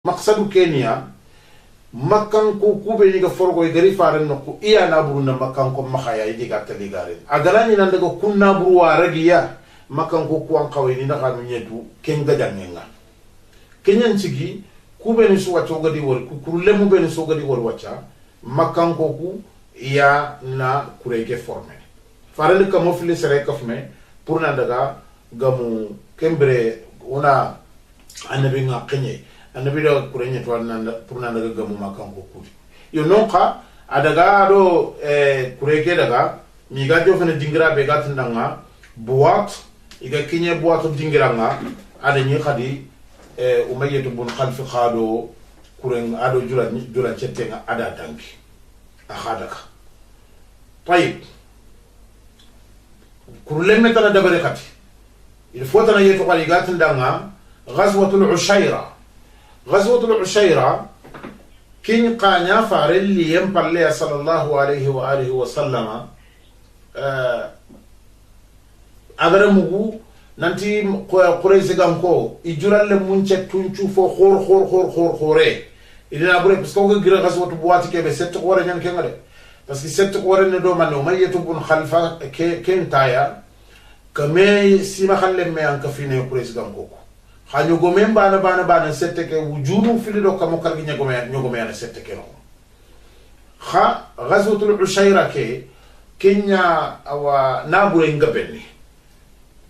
maqsadu kenya makkan ko kube ni ga forgo gari faran no ko iya na buru na makkan ko makaya yi ga tali gare agala ni nan daga kunna buru wa ragiya makkan ko kuwan kawai ni na kanu nyetu ken ga jangenga kenyan cigi kube ni so wato gadi wor ku kurle mu be ni so gadi wor wacha makkan ko ku iya na kureke forme faran ka mo fili sere kafme pour na daga gamu kembre ona annabi nga kenye annabi da kurenya to nanda purna daga gamu makan ko kudi yo nonka adaga do kureke daga mi ga jo fene dingira be ga tindanga boat iga kinye boat dingira nga ada ni khadi umayyah bun khalf khado kuren ado jula chette nga ada tanki akhadaka tayib kurle metana dabare khati il faut tana yeto khali ga tindanga غزوة العشيرة كين قانيا فارلي ينبالي صلى الله عليه وآله وسلم أغرى مغو نانتي قريسي غانكو إجرال لمنشة تنشو فو خور إذن أبري بسكوغي غير غزوة بواتي كيبه ست قواري نان كينغري بس ست قواري ندو منو ميتو بن خلفة كين تايا كمي سيما خلم ميان كفيني قريسي غانكو hanyo gomen bana sette ke wujudu fili do kamo kalgi nyogome yana sette ke no kha ghazwatul ushayra ke kenya awa nabure ngabenni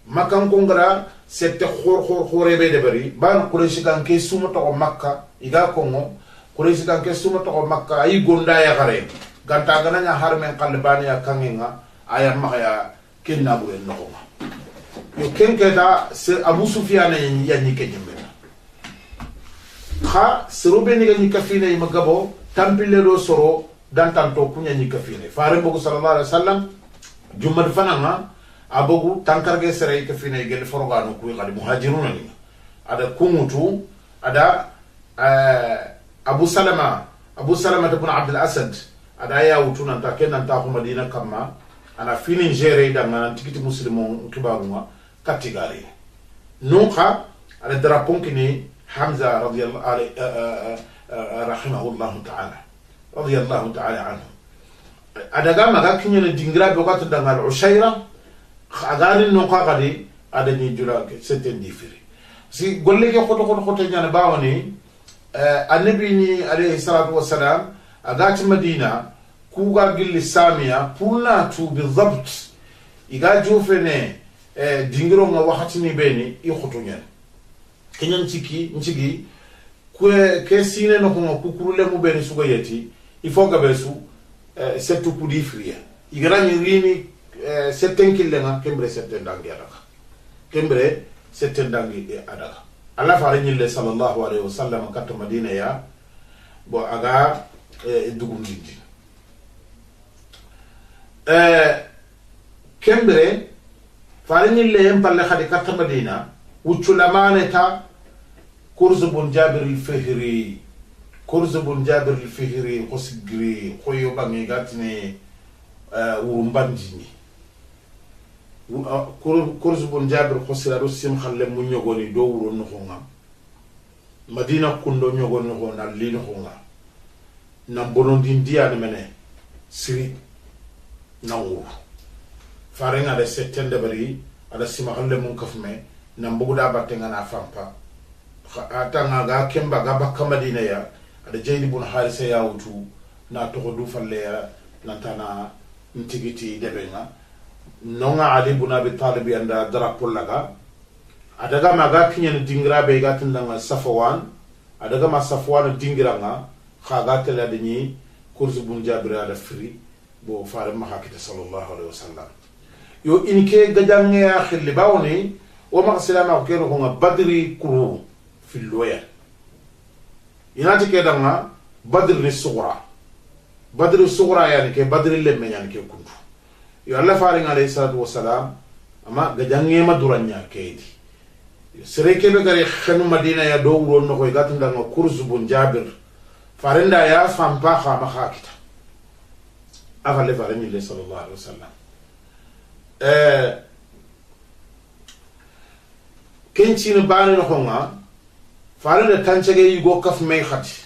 makan kongara sette khore be de bari ban quraish kan ke suma to makka iga kongo quraish kan ke suma to makka ay gonda ya gare ganta gananya harmen qalbani ya kangenga aya makaya ken nabure no yo kenketa Abu Sufyan yanyi kenyembe kha serube ni ganyi kafine magabo tampile do soro dantanto kunya ni kafine fare bogo sallallahu alaihi wasallam jumad fananga abogu tankarge sere kafine gel forogano ku khadi muhajiruna ni ada kumutu ada Abu Salama ibn Abd al-Asad ada ya utuna ta kenan ta ko Madina kama ana finin jere da ngana tikiti muslimon kibaruma katigari nunqa ala drapon kini Hamza radiyallahu rahimahullahu ta'ala anhu adaga maga kinyene dingra be ko dangal Ushayra khagari nunqa gadi adani jula seten difiri si golle ke khoto nyana bawani annabi ni alayhi salatu wassalam agati Madina kuga gilli samia pulna tu bidabt iga jofene dingiro nga waxati ni beni i khoto ñen kenyan ciki ke sine no ko kukurule mu beni suga yeti il faut gabesu settu pudi friya igrani rini setten killenga kembre setten dangi adaka alla fare ñille sallallahu alaihi wasallam kat Madina ya bo aga dugum dindi kembre farini le empalle khadi katta Madina wuculamaneta kurz bun Jabir al-Fihri khosigri khoyo bangi gatini wurumbandini kurz bun Jabir khosira sim khalle mu nyogoni do wuro no khonga Madina kundo nyogoni no na lino khonga na bonondi ndiya mene siri na wuro farenga de settende bari ada sima halle mun kafme nam buguda battenga na fampa atanga ga kemba ga bakka Madina ya ada Jayd ibn Harisa ya wutu na to du falle ya nantana ntigiti debenga nonga Ali ibn Abi Talib anda drapo laga adaga maga kinyen dingra be ga tindanga Safwan adaga ma Safwan dingira nga khaga tele adni kurzu bun Jabir ala fri bo faare ma hakita sallallahu alaihi wasallam yo inke gajange ya khilli bawni o ma salama ko ko badri kuru fil loya inati ke danga badri sughra yani ke badri lemme yani ke kuntu yo Allah faare alayhi salatu wassalam ama gajange ma duranya keedi sere ke be gari khanu Madina ya do wuro no ko gatunda nga kurzu bun Jabir farenda ya fampa khama hakita aga le faare ni sallallahu alaihi wasallam kenchina bani no honga farende tancege yigo kaf may khati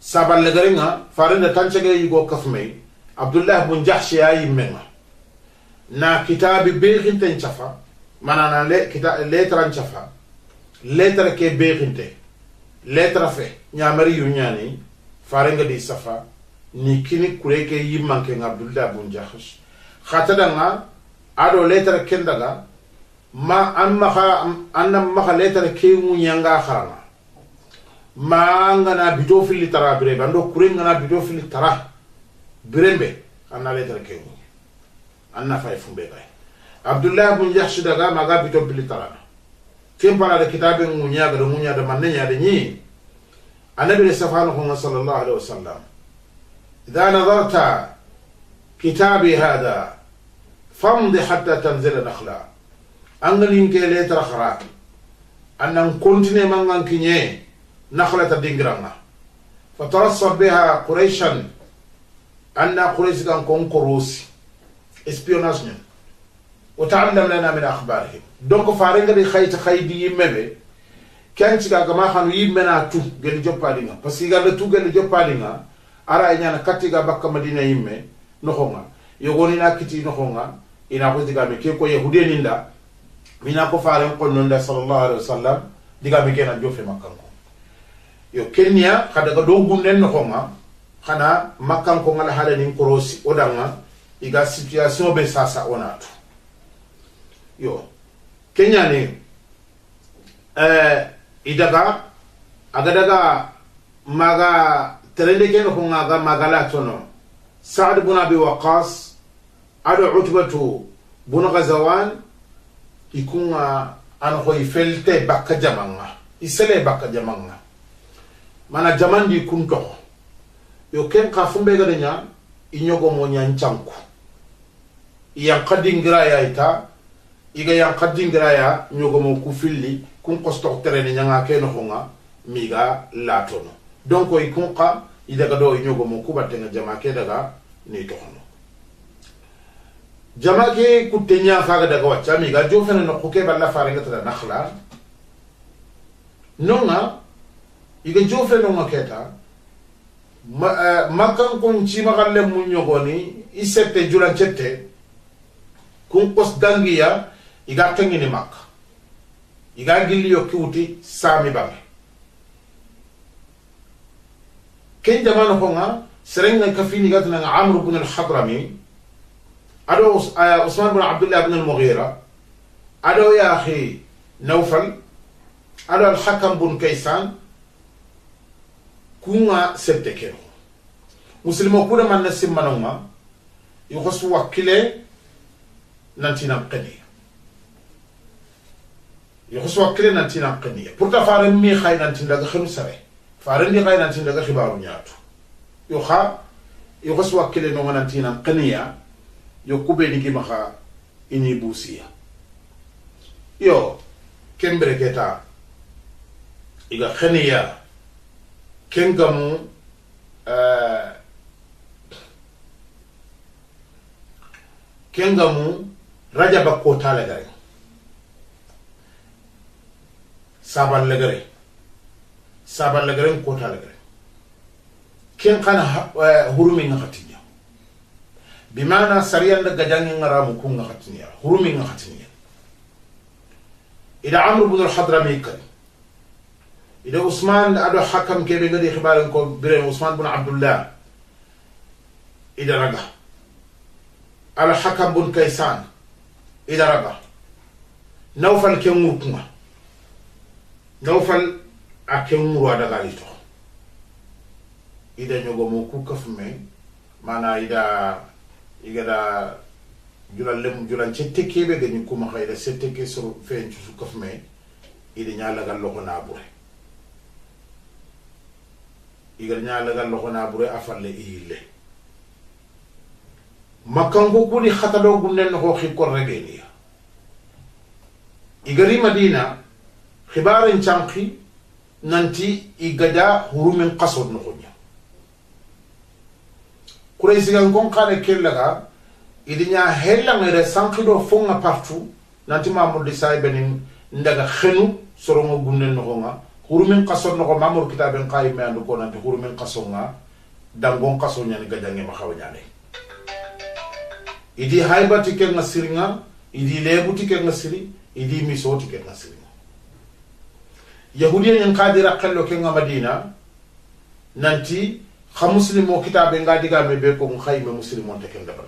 sabal legarenga farende tancege yigo kaf may Abdullah ibn Jahsh ya yimenga na kitabi bekhinte chafa manana lettre chafa lettre ke bekhinte lettre fe nyamari yunyani farenga di safa ni kini kureke yimmanke Abdullah ibn Jahsh khatadanga ado lettre kendaga ma annam maka lettre ke munyanga kharanga ma ngana bito fili tara birebe ando kurenga na bito fili tara birembe anna lettre ke mu anna fay fumbe bay Abdullah ibn Jahsh daga maga bito fili tara kempala de kitabe munyaga do munyada manenya de ni annabi sallallahu alaihi wasallam idha nadarta kitabi hada famdi hatta tanzila nakhla angalin ke lettre khara annan continue mangan kinye nakhla ta dingranga fatarassab biha quraishan anna quraish kan konkurusi espionnage ni wa ta'allam lana min akhbarihim donc farenga di khaydi yimbe kan ci ga ma xanu yimmena tu gel joppalinga parce que ga tu gel joppalinga ara nyana katiga bakka madina yimme no xonga yogoni na kiti no xonga ina ko diga me ke ko yahude ninda mina ko faaren ko nonda sallallahu alaihi wasallam diga me kena jofe makkan ko yo kenya kada ga do gunnen no xonga xana makkan ko ngala hala ni korosi odanga iga situation be sasa onatu yo kenya ne idaga agadaga maga terende ken ko ngaga magala tono Sa'd ibn Abi Waqqas ado Utbatu bun Ghazwan ikunga an ko ifelte bakka jamanga isele bakka jamanga mana jamandi kunto yo ken ka fumbe ga nya inyogo mo nyancanku yang kadingira ya ita iga yang kadingira ya nyogo mo ku filli kun kosto terene nyanga ken ko nga miga latono donc ikunqa idaga do nyogo mo ku batenga jama ke daga ni to hono jama ke kutenya faga daga wacca mi ga jofena no ko ke balla faringa tada nakhla nonga iga jofena no keta makan kon ci magalle mu nyogoni isette julan cette kun kos dangiya iga tengini mak iga gilli yo kiwti sami bangi ken jamano ko nga serenga kafini gatna Amr ibn al-Hadrami ado Usman ibn Abdullah ibn al-Mughira ado ya akhi Nawfal ado al-Hakam ibn Kaysan kunga sette kero muslimo kuda man nasimmanonga yukhsu wakile nantina qaniya yukhsu wakile nantina qaniya pourta faare mi khay nantina daga khinu sare faare ndi khay nantina daga khibaru nyaatu yo kha yukhsu wakile no nantina qaniya yo kube digi makha ini busiya yo kembre keta iga khaniya kengamu rajaba kota lagare sabal lagare kota lagare ken kana hurumi ngatinya bimana sariyan da gajangi ngaramu ku ngatinya hurumi ngatinya ida Amr ibn al-Hadrami kan ida Usman ado Hakam kebe ngadi khibaran ko bire Usman ibn Abdullah ida raga al Hakam ibn Kaysan ida raga Nawfal kemurkunga Nawfal akemuru adaga lito ida nyogo mo ku kafme mana ida igada julan cette kebe gani kuma khayda sette ke so fen su kafme ida nyala gal loko na bure igada nyala gal loko na bure afalle ile makango kuli khatalo gunnen ho khikor regeni igari Madina khibarin chanqi nanti igada hurumin qasod nokonya kuraysi gan kon kane kellaga idinya hella ngere sanqido fonga partout nanti Mamoudi say benin ndaga khenu sorongo gunnen no nga hurumin qason no mamur kitaben qaime andu ko nanti hurumin qasonga dangon qaso nyani gajange ma xawnyane idi haybati ke ngasiringa idi lebuti ke ngasiri idi misoti ke ngasiringa yahudiya nyen qadira qallo ke Madina nanti xa muslimo kitabe nga diga me be ko xayme muslimo te ken dabar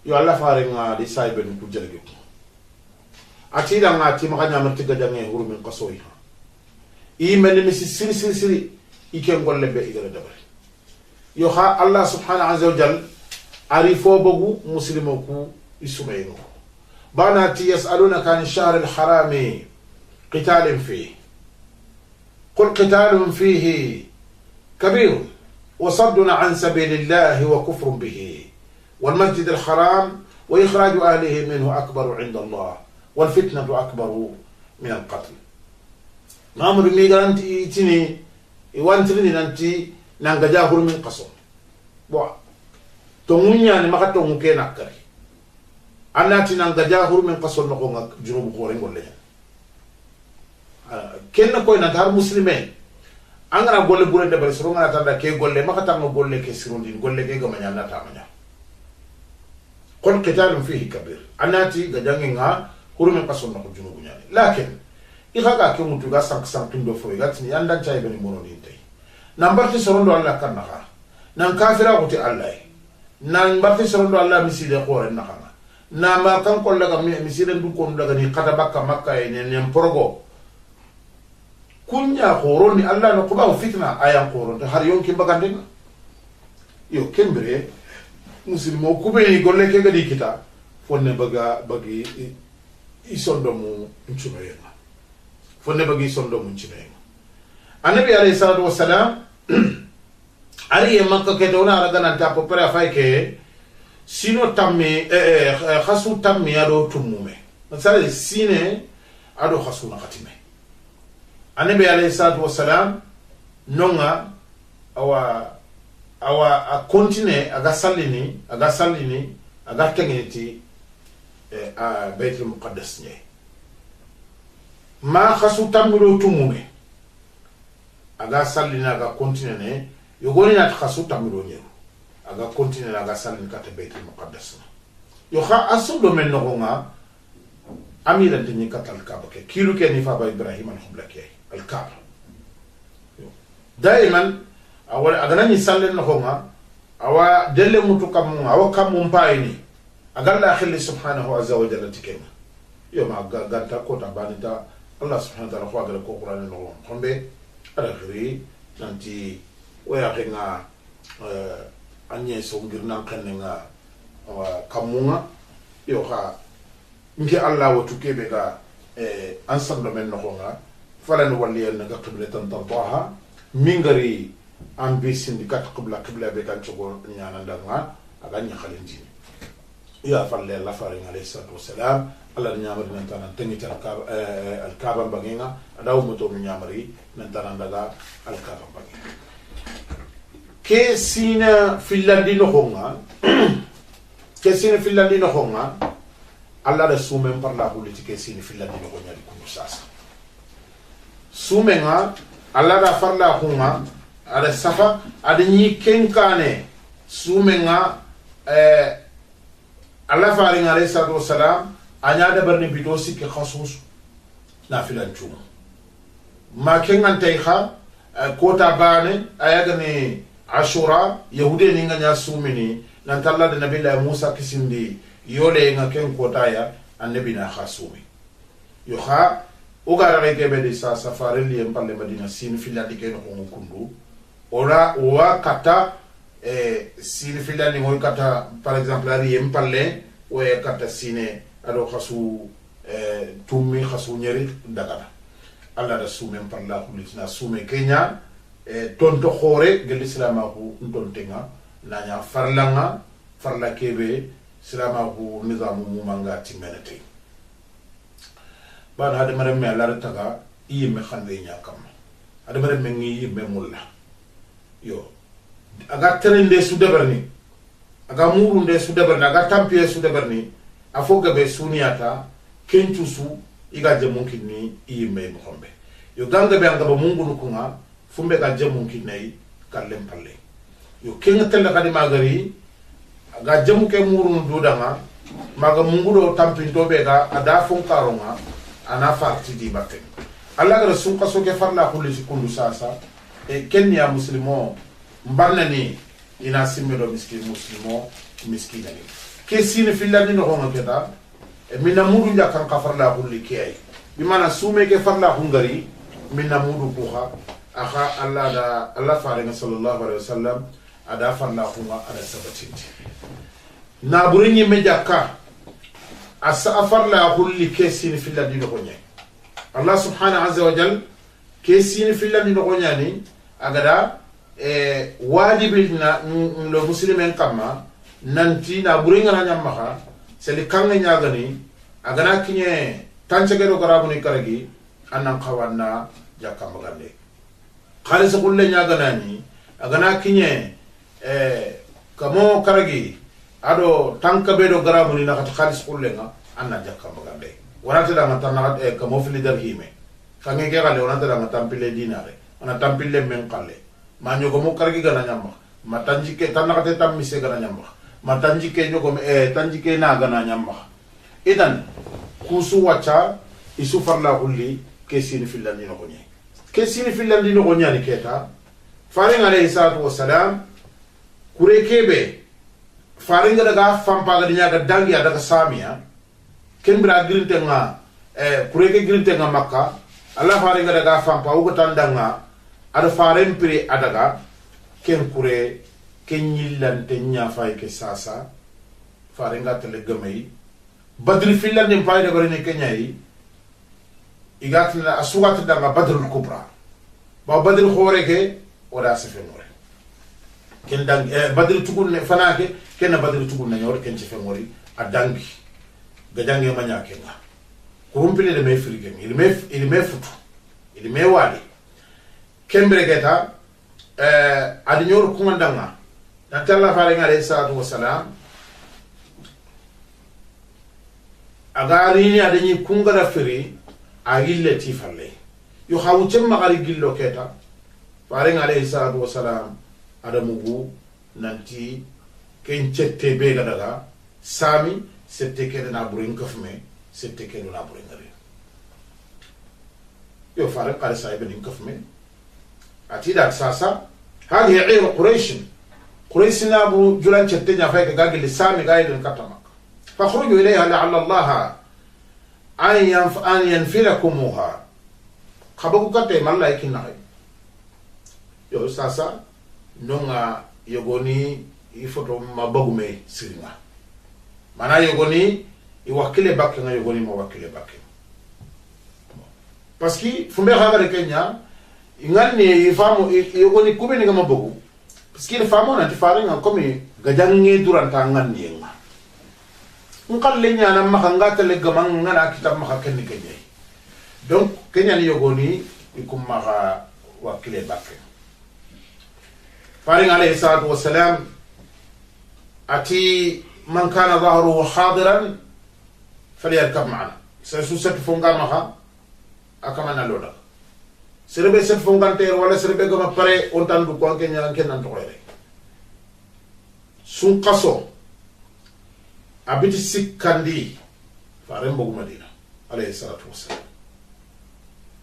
yo Allah faare nga di saybe ku jelge ko ati da nga ti ma nyama tiga jange hurumin qaso yi i mel mi siri iken golle be igara dabar yo ha Allah subhanahu azza wa jalla arifo bogu muslimo ku isumeyno banati yasalunaka an shahr al harami qital fihi قل قتال فيه كبير وصد عن سبيل الله وكفر به والمسجد الحرام وإخراج أهله منه أكبر عند الله والفتنة أكبر من القتل نعمر ميغانتي تيني وانتريني نانتي نانغجاهر من قصر بوا تونيا نمكا تونو كي نكري أناتي نانغجاهر من قصر نقوم جنوب قورين ولا kenna koy na dar muslimen angara golle burende bari soro ngana tanda ke golle makata no golle ke sirundi golle ke gamanya na tamanya qul qitalun fihi kabir anati gajange nga hurumen qason no junubu nyani lakin igaga ke mutu ga sank tundo fo gatni yanda chay bani mono ni tay nambarti sorondo Allah kan naha nan kafira ko ti Allah nan barti sorondo Allah misile qore naha na ma kan ko laga misile ndu ko daga ni kata bakka makka e nen progo kunya khoro ni Allah no kuba fitna ayan khoro to har yonki bagande yo kembre muslimo kube ni golle ke gadi kita fonne bagi isondo mu nchumeyenga fonne bagi isondo mu nchumeyenga annabi alayhi salatu wassalam ari makka ke dona raga nan ta popere fay ke sino tamme khasu tamme ado tumume masale sine ado khasu na khatime annabi alayhi salatu wassalam nonga awa a continue aga sallini aga tengeniti a Baitul Muqaddas nye ma khasu tamiro tumume aga sallini aga continue ne yogoni nat khasu tamiro nye aga continue aga sallini kata Baitul Muqaddas yo kha asundo men nonga amira tinyi kata al-Kaaba ke kilu ke ni fa ba Ibrahim al-Qibla ke al-Kaaba daiman awal aganani sallen no honga awa delle mutu kam awa kam mpaini agalla khilli subhanahu azza wa jalla tikema yo ma ganta ko ta banita Allah subhanahu wa ta'ala ko agala ko qur'an no hombe ala khiri nanti waya kenga anye so ngirna kanenga awa kamunga yo ha ngi Allah wa tukebe ga ensemble men no honga falan waliyan ga qiblatan tardaha mingari ambi syndicat qibla be kan chogo nyana ndanga aga nya khalenji ya falle la faring alayhi salatu wassalam alla nyamari nan tan tangi tar al kaaba banginga adaw moto nyamari nan tan daga al kaaba banginga ke sina filandi no honga ke sina filandi no honga alla da sumen par la politique sina filandi no honga di kunu sasa sumenga alla da farla honga ada safa ada ni kenkane sumenga Allah faring alayhi salatu wassalam anya da barni bidosi ke khasus na filan chuma ma kengan tayha kota bane ayaga ni ashura yahude ni nganya sumini nan talla da nabiyyi Musa kisindi yole nga ken kota ya annabi na khasumi yo kha ugara reke be de sa safari li empalle Madina sin filan dikeno ko kundu ora wa kata sine filani moy kata par exemple ari empalle o kata sine ado khasu tumi khasu nyeri dagana alla da sumen par la kulisna sume kenya tonto khore gel islamahu ntontenga nanya farla kebe islamahu nizamu mumanga timenete ban hade mare me alla taga yime khande nyakam hade mare me ngi yime mulla yo aga terende su deberni aga murunde su deberni aga tampie su deberni afoga be suniata kentu su iga jamun kinni iyimme moxonɓe yo ganga ɓe angaba mungunu kunga fumbe ga jamun kinnayi kallen palle yo kenga telle kadi magari ga jamu ke murunu dudanga maga mungudo tampintoɓe ga ada fonkaronga ana fartidi batten allah gara sunka soke farla kullisi kundu sasa e kenya muslimo mbarnani ina simmeɗo muslimo miskinani ke sine fillandi noxonga keta e minna mudu jakkan ka farla kulli ke ay bimana sume ke farla hungari minna mudu kuxa axa allah farenga sallallahu alaihi wasallam ada farla kunga ada sabatindi naburi ñimme jakka asa farla kulli ke sine fillandi noxoñay allah subhanahu azza wa jal ke sine fillandi noxoñani agada wajibilna lo muslimen kamma nanti na buringana nyamaka seli kanga nyagani agana kinye tanchagero garabuni karagi anan kawanna jakka magande khalis kulle nyaganani agana kinye kamo karagi ado tanka bedo garabuni na khalis kulle nga anna jakka magande warata da ngata kamo fili dar hime kange ke gale warata da ngata tampile dinare ana tampile men qalle ma ñogo mo kargi gana ñamba ma tanjike tanakate tammise gana ñamba ma tanjike ñogo tanjike na gana ñamba idan kusu wacha isu farla hulli ke sini fillandi no gonya ke sini fillandi no gonya ni keta faring alayhi salatu wassalam kure kebe faring daga fampa ga dinya ga dangi daga samia kembra grinte nga kure ke grinte nga makka allah faring daga fampa ugo tandanga ada faren pire adaga ken kure ken yillante ñafay ke sasa farenga tele gamay badri fillande fayde gore ne kenyay igatna asugat danga badrul kubra ba badri khore ke wala sefenore ken dang badri tugul ne fanake ken badri tugul ne yor ken ci fenori adangi gajange manya kenga kurumpile de me frige il me futu il me wali kembere geta adi ñoru kumandanga natalla farenga alayhi salatu wassalam agarini adani kungara firi agille tifalle yo hawu cemma gari gillo keta farenga alayhi salatu wassalam adamugu nanti ken cette be gadaga sami sette kede na burin kafme sette kede na burin gari yo farenga qala saybe nin kafme أتيدا ساسا هذه عير قريش نابو جلان شتنيا فايك قاقل لسامي قايد الكتمك فاخرجوا إليها لعل الله أن ينفلكموها خبقوا كتيم الله يكين نغي يو ساسا نونغا يغوني يفتو مبغمي سيرنا مانا يغوني يوكيلي باكي يغوني موكيلي باكي باسكي فمبي خاغر كينيا ingani ifamu yogoni kubeni ngama bogu parce famu na tifaringa komi gajange duranta ngani nga ngalle nyana makanga tele gamang ngana kitab maka kenni kenye donc kenya ni yogoni ikum maka wakile bakke faringa alayhi salatu wassalam ati man kana dhahruhu hadiran falyarkab ma'ana sasu set fonga maka akamana loda serebe set fonganteer wala serebe gama pare on tandu ko anke nyaa ken nan toyre sun qaso abiti sikandi fare mbogu madina alayhi salatu wassalam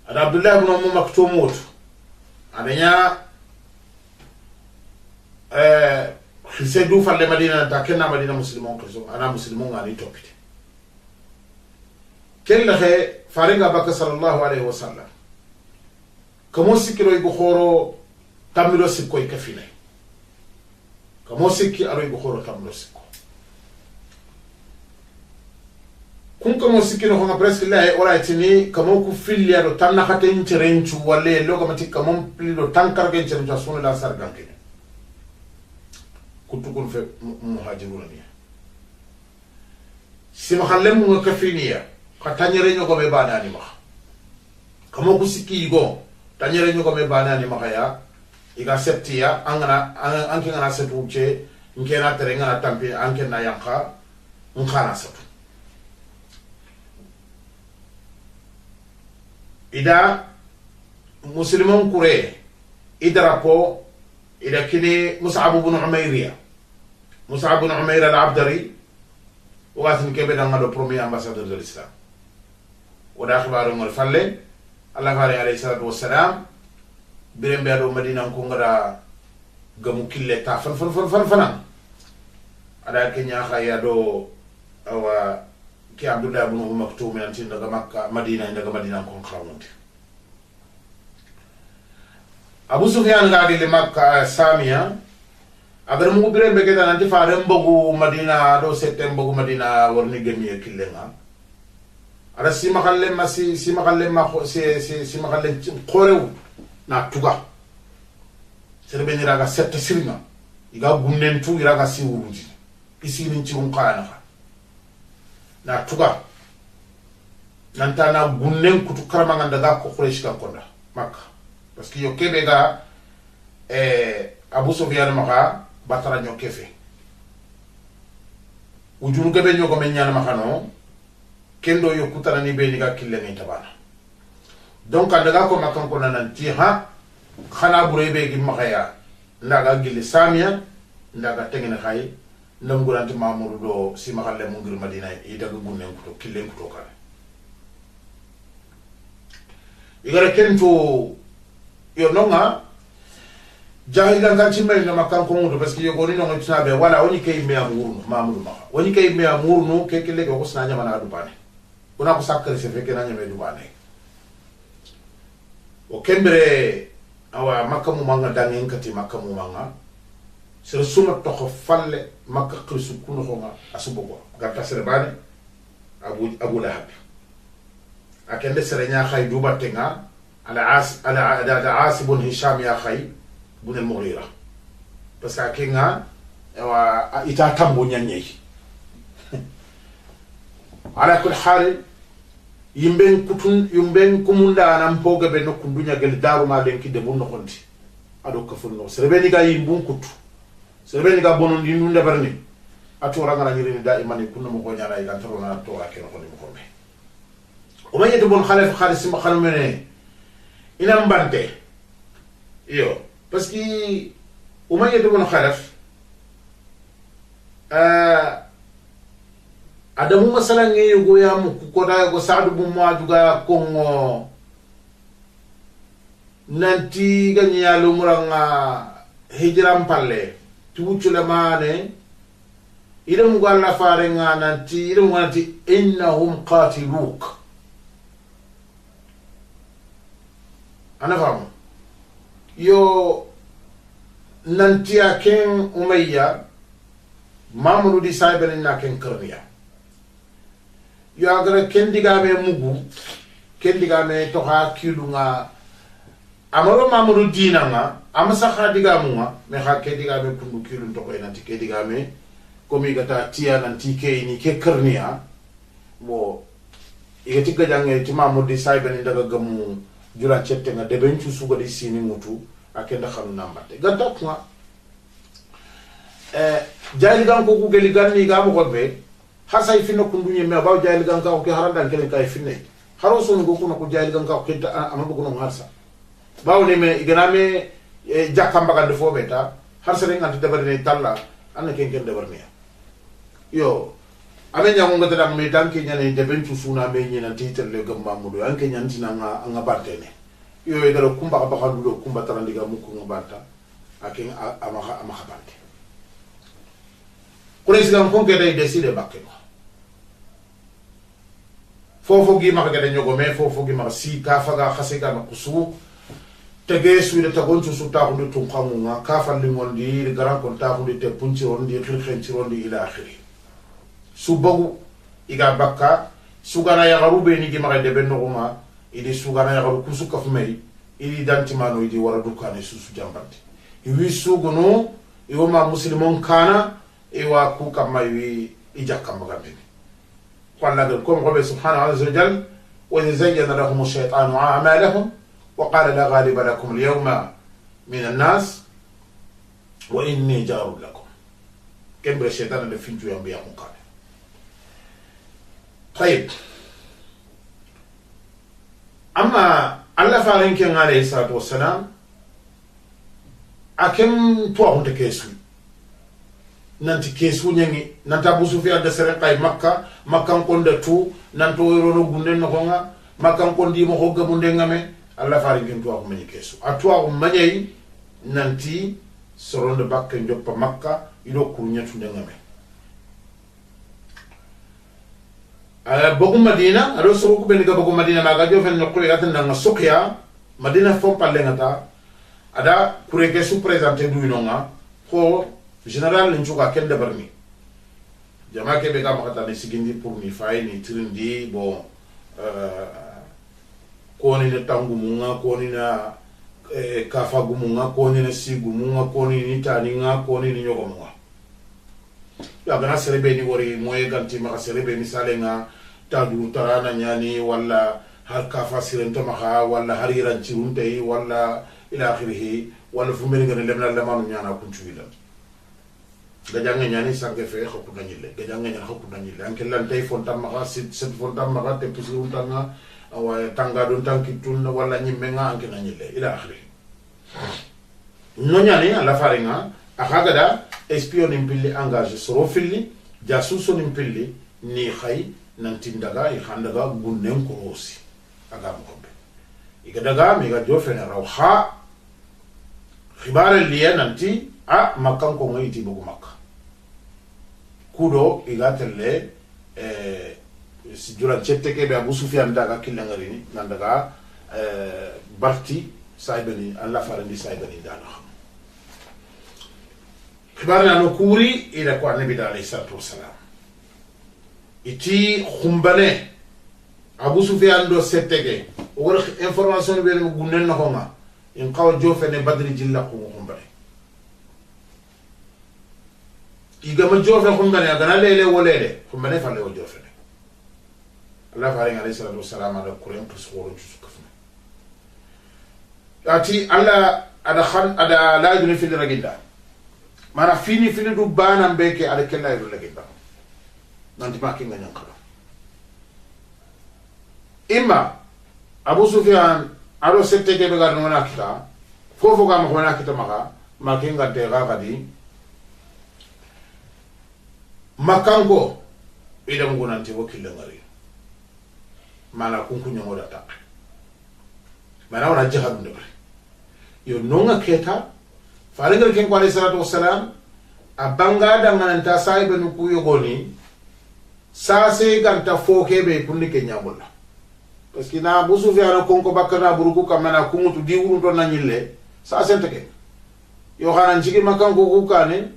ada abdullah ibn umm maktum mut adanya khisedu falle madina ta kenna madina muslimon khiso ana muslimon ani topite kella he fare ga bakka sallallahu alayhi wasallam kamo sikiro igo khoro tamilo sikko ikafine kamo sikki aro igo khoro tamilo sikko kun kamo sikino ko presque la ora etini kamo ku filli ado tanna khaten cerenchu walle logo mati kamo plido tankar gen cerenchu sunu la sargan kene kutukun fe muhajiruna ni sima khallem mu kafiniya khatanyere nyogo be banani ma kamo ku sikki igo tanyere nyuko me banani makaya iga septia angana anke ngana setuche ngena tere ngana tampi anke na yanka ngana setu ida muslimon kure idrapo ida kini Mus'ab ibn Umayr al-Abdari وقاتن كبير عن البرومي أمباسادور الإسلام وده أخباره من الفلة الله عليه الصلاة والسلام بيرم بيرو مدينة كونغرا gamu kille ta fan ada kenya khaya do awa ki Abdullah ibn Maktum nanti daga Makka Madina kon khawunti Abu Sufyan ga di Makka Samia agar mu bire be keda nanti faare mbogu Madina do setem mbogu Madina warni gemi kille nga ara simakalle ma qorew na tuga serbe ni raga sette sirna iga gunnen tu iraga si wuruji isi ni ci kana na tuga nanta na gunnen kutu karama nganda ga ko Quraysh kan konda Makka parce que yo kebe ga Abu Sufyan maka batara nyo kefe ujuru kebe nyo ko men nyana makano kendo yo kutana ni be ni ga kille ni tabana donc anda ko makan ko nanti ha khana burebe gi makaya ndaga gili Samia ndaga tengene khay ndamguranti Mamoudou do si makhalle mo ngir Madina yi daga gunnen ko killen ko kala igara kento yo nonga jahila ngati mel na makan ko mudo parce que yo goni no tsabe wala woni kay me amurno Mamoudou ma woni kay me amurno ke kille ko sna nyama na dubane una ko sakkari se feke na nyame dubane o kembere awa Makka mu manga dangen kati Makka mu manga sere suma toko falle Makka krisu kuno nga asubogo garta sere bane Abu Lahab akende sere nya khay dubate nga ala Asibun Hisham ya khay bun al-Mughira parce que akenga awa ita tambo nyanyei ala kul hal yimben kumunda nan poga be no kundunya gel daruma den kidde bunno konti ado ka funno serbeni ga yimbun kutu serbeni ga bonon di nunda barni atu rangana ni da imani kunno mo ko nyala ila tarona to akeno ko ni ko be o maye to bon khalis ma khalmene ina mbante yo parce que o maye to bon khalaf adamu masala ngeyo go ya mu ko da go Saadu bu Muaduga kongo nanti ganya lu muranga hijram palle tuuchule mane ida mu galla fare nga nanti ida mu nanti innahum qatiluk ana famu yo nanti aken Umayya Mamoudou di saybel na ken karniya yo agara kendigame mugu kendigame toha kilunga amaro Mamoudou dina nga amasa khadigamu nga me kha kendigame kundu kilun to ko enanti kendigame komi gata tiya nanti ke ni ke karniya bo igati gajange ti Mamoudou saybeni daga gamu jula chette nga debenchu suga di sini mutu akenda khanu nambate gata kwa jali gan ko ku geli ganni ga mo gobe har say finno kunduñe me baw jayli ganka ko haranda kelen kay finne haro sonu go kuno ko jayli ganka ko kenta amabo ko no harsa baw ne me iganame jakam bagande fo beta har sa ngant debarne talla anna ken debarne yo ame nyamu ngata dam me danke nyane de bentu suna me nyina titerle gamba mudo anke nyantina nga bartene yo e dara kumba ba xadulo kumba tarandiga mu ko ngabata aken ama khabante président ko gede décider bakke fofo gi ma gede nyogo me fofo gi ma si ka faga khasega na kusu tege suide tagonchu su ta hunde tum khamunga ka falli ngondi garan kon ta hunde te punci rondi khirkhen ci rondi ila akhiri subagu iga bakka sugana ya garube ni gi ma de benno ma idi sugana ya garu kusu kafmei idi dantimano idi wara dukane susu jambante wi sugono iwoma muslimon kana iwa ku kama wi ijakka magambe qala lakum rabbi subhanahu wa ta'ala wa zayyana lahum ash-shaytanu a'malahum wa qala la ghaliba lakum al-yawma min an-nas wa inni jarun lakum kembre shaytan le finju yambi amukale طيب amma Allah farin ken alayhi salatu wassalam akem to on te kesu nanti kesu nyangi nanta Abu Sufyan da sere kay makka kon da tu nanto yoro gunde no nga makka kon di mo hogga bunde ngame Allah farin ken to ko mani kesu atwa ko manyai nanti soronde bakke njoppa makka ido kurnyatu ngame bogu Madina ado soro ko ben ga bogu Madina maga jofen no ko yata ndanga sokya Madina fo palle ngata ada kureke su présenter du inonga ko général nchuka kende barmi jama ke be ga makata ne sigindi pour ni fay ni trindi bon ko ni ne tangu munga ko ni na kafa gumunga ko ni na sigu munga ko ni tani nga ko ni nyogo munga ya gana serebe ni wori moye ganti ma serebe ni salenga tadu tarana nyani wala har kafa sirenta maha wala hariran ciruntai wala ila akhirih wala fumere ngane lemna lamanu nyana kuncu wila gajanga nyani sanke fe khokku nanyile gajanga nyana khokku nanyile anke lan tay fonta maha sit fonta maha te pusi tanga awa tanga don tanki tun wala nyimenga anke nanyile ila akhirih no nyani ala faringa akagada espion impilli engagé soro filli jasuso impilli ni khay nanti ndaga i khandaga gunnen ko rosi aga mo be igadaga mi ga jofe na rawha khibare liya nanti makkan ko ngiti bugu makka kudo igatelle si jula chette ke be Abu Sufyan daga killangarini nandaga barti saibani Allah farandi saibani dana khibarna no kuri ila ko annabi alayhi salatu wassalam iti khumbane Abu Sufyan do settege o wala information be no gunnen no honga in qaw jofe ne badri jilla ko khumbane igama jofe khumbane agana lele wolele khumbane falle o jofe ne Allah faring alayhi salatu wassalam ada kuren pusoro jusukafne ati Allah ada khan ada la yudni fil raginda mana fini du bana mbeke ala kella yuru laginda nanti maki nga nyankala imma Abu Sufyan ado sette ke be gar no na kita fofo ga mo na kita maka maki nga te ga gadi makango ida mo nanti wakilla ngari mana kunku nyango data mana wana jihad ndebe yo nonga keta faringal ken ko alayhi salatu wassalam abanga dangananta saibe nu ku yogoni sase ganta foke be kunni ke nyamulla parce que na Abu Sufyan konko bakana buruku kamana kumutu diwuru to nanyille sase teke yo xana njigi makanko ku kane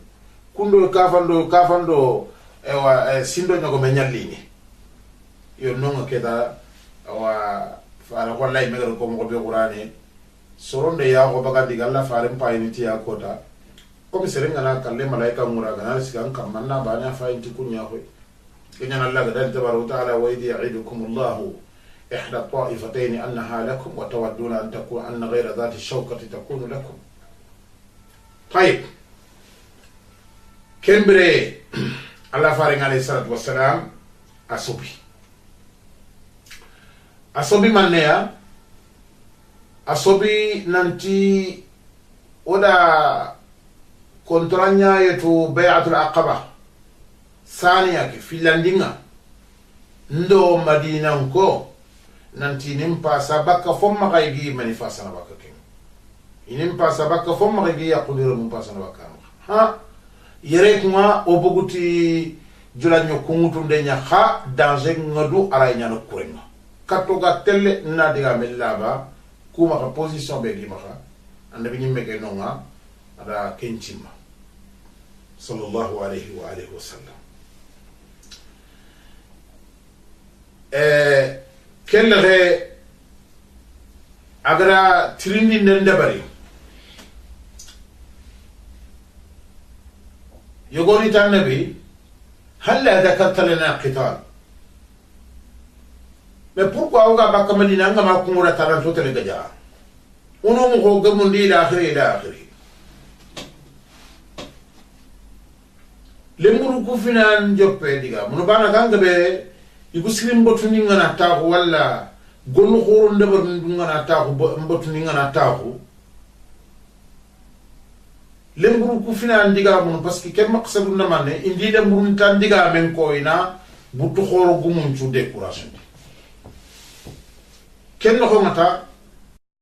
kundo kafando ewa sindo nyago me nyallini yo nonga keta wa fara wallahi megaro ko mo be qur'ane soronde ya ko bagandi galla farim payiniti ya kota comme serenga na kalle malaika muraga na sigan kamanna bana fayinti kunya ko kenya Allah gadal tabaraka taala wa idhi ya'idukum Allah ihda ta'ifatayn annaha lakum wa tawadduna an takuna anna ghayra dhati shawkati takunu lakum طيب kembre Allah faringa alayhi salatu wassalam asobi manneya asobi nanti oda kontranya yetu bay'atul aqaba saniya ke filandinga ndo madina ko nanti nimpa sabaka fomma kaygi manifasa na baka ken inimpa sabaka fomma kaygi yaqulira mumpasa na baka ha yere kuma oboguti julanyo kungutunde nya ha danger ngadu ala nya no kurenga katoga telle na diga mellaba kuma ka position be di maka annabi nyimme ke nonga ada kenchima sallallahu alayhi wa alihi wasallam kelle agara trindi ndabari يقول النبي هلا ذكرت لنا قتال mais pourquoi oga bakka madina ngama kumura taran to tele gaja ono mo ko gamundi ila akhiri lemburu ku finan joppe diga mun bana ganga be igu sirim botu ni ngana ta wala gollu khoro ndebar ngana taxu mbatu ni ngana taxu lemburu ku fina ndiga mun parce que kem maqsadu na manne indi lemburu tan ndiga men ko ina butu khoro gumun cu décoration ken no ngata